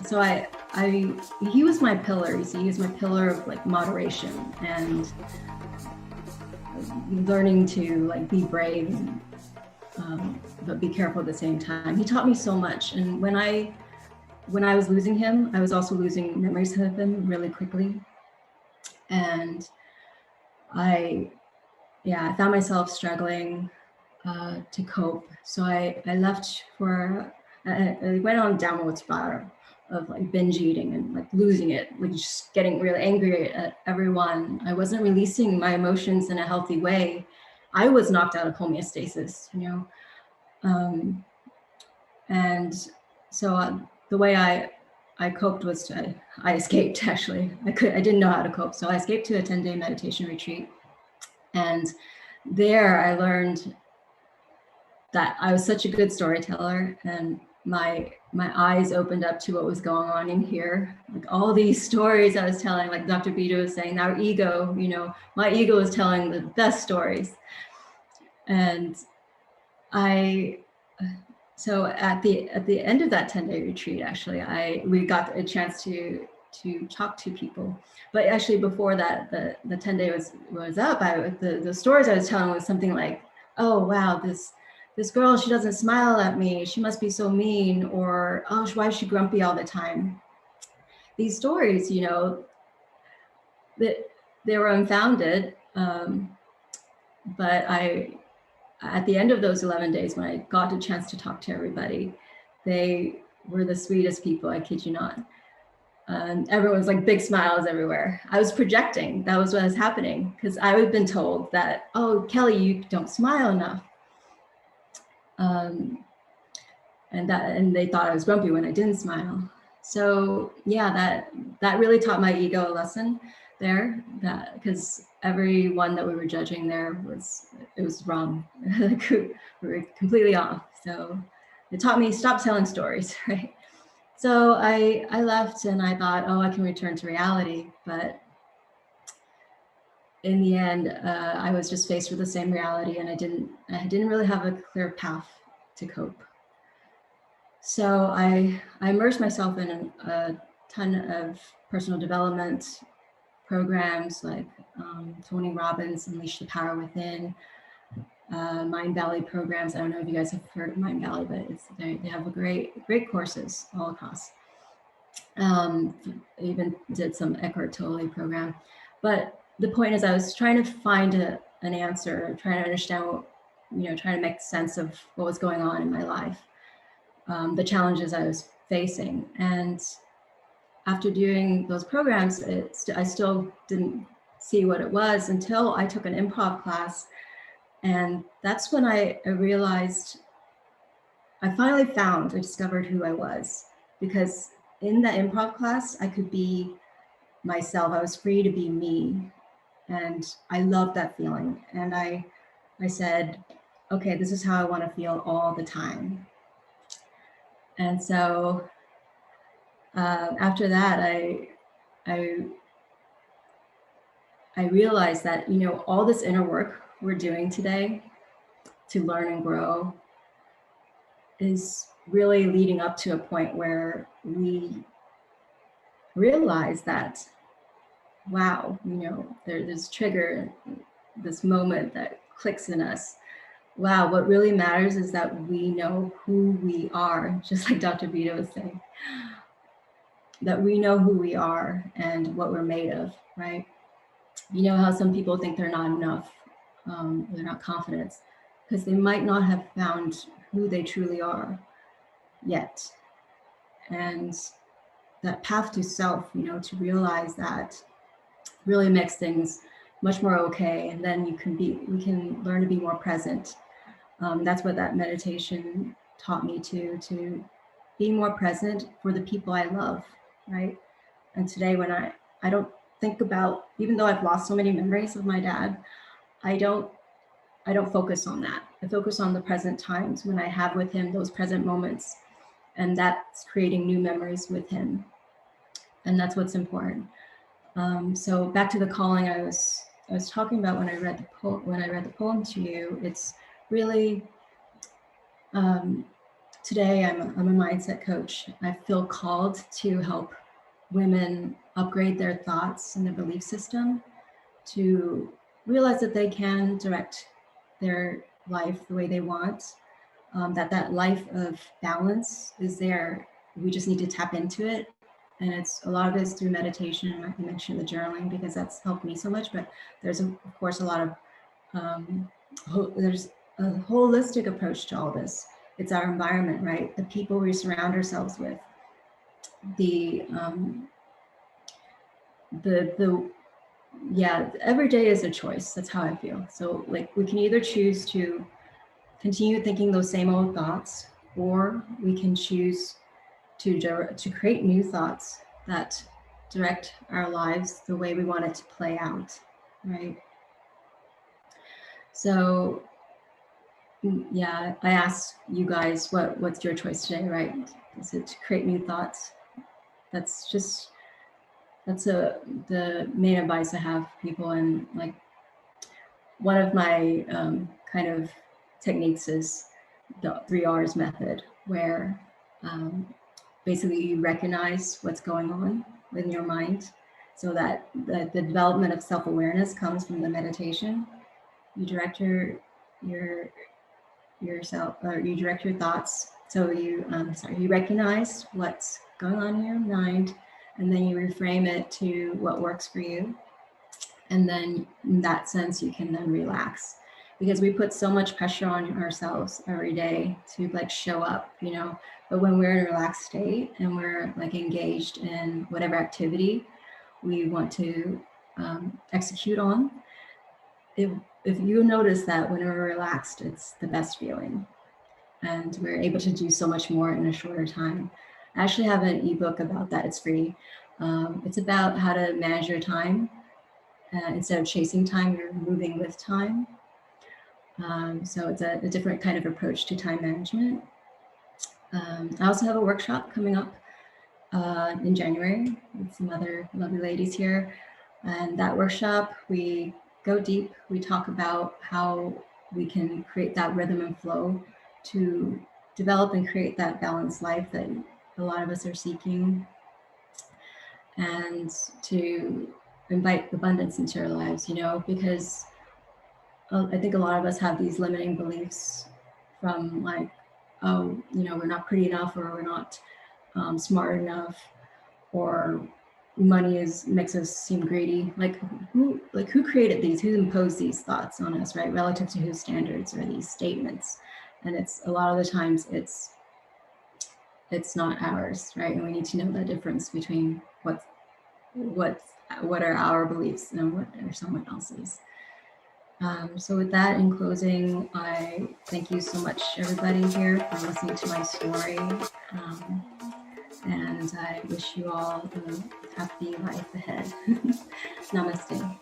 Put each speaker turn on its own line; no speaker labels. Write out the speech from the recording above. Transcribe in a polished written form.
so he was my pillar. You see, he was my pillar of like moderation and learning to like be brave, but be careful at the same time. He taught me so much. And when I was losing him, I was also losing memories of him really quickly. And I found myself struggling to cope. So I left I went on a downward spiral of like binge eating and like losing it, like just getting really angry at everyone. I wasn't releasing my emotions in a healthy way. I was knocked out of homeostasis, you know. And so the way I coped was I escaped, actually. I didn't know how to cope. So I escaped to a 10-day meditation retreat. And there I learned that I was such a good storyteller, and my eyes opened up to what was going on in here. Like all these stories I was telling, like Dr. Bito was saying, our ego, you know, my ego was telling the best stories. And so at the end of that 10-day retreat, actually, we got a chance to talk to people. But actually before that, the 10-day was up, the stories I was telling was something like, oh wow, this girl, she doesn't smile at me, she must be so mean, or oh, why is she grumpy all the time? These stories, you know, that they were unfounded, but at the end of those 11 days, when I got a chance to talk to everybody, they were the sweetest people, I kid you not. Everyone was like big smiles everywhere. I was projecting, that was what was happening, because I had been told that, oh, Kelly, you don't smile enough. And they thought I was grumpy when I didn't smile. So yeah, that really taught my ego a lesson there, that because everyone that we were judging there was wrong. We were completely off. So it taught me stop telling stories, right? So I left and I thought, oh, I can return to reality. But in the end, I was just faced with the same reality, and I didn't really have a clear path to cope. So I immersed myself in a ton of personal development programs like Tony Robbins, Unleash the Power Within, Mind Valley programs. I don't know if you guys have heard of Mind Valley, but they have a great courses all across. I even did some Eckhart Tolle program. But the point is, I was trying to find an answer, trying to understand trying to make sense of what was going on in my life, the challenges I was facing. And after doing those programs, I still didn't see what it was until I took an improv class. And that's when I realized, I discovered who I was, because in the improv class, I could be myself. I was free to be me. And I loved that feeling. And I said, okay, this is how I want to feel all the time. And so after that, I realized that, all this inner work we're doing today to learn and grow is really leading up to a point where we realize that, wow, there's trigger, this moment that clicks in us. Wow, what really matters is that we know who we are, just like Dr. Vito was saying, that we know who we are and what we're made of, right? You know how some people think they're not enough, they're not confident, because they might not have found who they truly are yet. And that path to self, to realize that really makes things much more okay. And then we can learn to be more present. That's what that meditation taught me to be more present for the people I love, right? And today when I don't think about, even though I've lost so many memories of my dad, I don't focus on that. I focus on the present times when I have with him, those present moments, and that's creating new memories with him. And that's what's important. So back to the calling I was talking about when I read the poem to you. It's really today I'm a mindset coach. I feel called to help women upgrade their thoughts and their belief system to realize that they can direct their life the way they want, that life of balance is there. We just need to tap into it. And it's a lot of it's through meditation. I mentioned the journaling because that's helped me so much, but there's of course a lot of, there's a holistic approach to all this. It's our environment, right? The people we surround ourselves with, the yeah, every day is a choice. That's how I feel. So like we can either choose to continue thinking those same old thoughts, or we can choose to create new thoughts that direct our lives the way we want it to play out, right? So yeah, I asked you guys what's your choice today, right? Is it to create new thoughts? That's the main advice I have for people. And like one of my kind of techniques is the 3 R's method, where basically you recognize what's going on in your mind, so that the development of self-awareness comes from the meditation. You direct yourself, or you direct your thoughts. So you you recognize what's going on in your mind, and then you reframe it to what works for you. And then in that sense, you can then relax, because we put so much pressure on ourselves every day to like show up, you know. But when we're in a relaxed state and we're like engaged in whatever activity we want to execute on, if you notice that when we're relaxed, it's the best feeling, and we're able to do so much more in a shorter time. I actually have an ebook about that. It's free. It's about how to manage your time. Instead of chasing time, you're moving with time. So it's a different kind of approach to time management. I also have a workshop coming up in January with some other lovely ladies here. And that workshop, we go deep. We talk about how we can create that rhythm and flow to develop and create that balanced life that a lot of us are seeking, and to invite abundance into our lives, you know, because I think a lot of us have these limiting beliefs from like, oh, you know, we're not pretty enough, or we're not smart enough, or money makes us seem greedy. Like who created these? Who imposed these thoughts on us, right? Relative to whose standards are these statements? And it's a lot of the times it's not ours, right? And we need to know the difference between what are our beliefs and what are someone else's. So with that, in closing, I thank you so much, everybody here, for listening to my story. And I wish you all a happy life ahead. Namaste.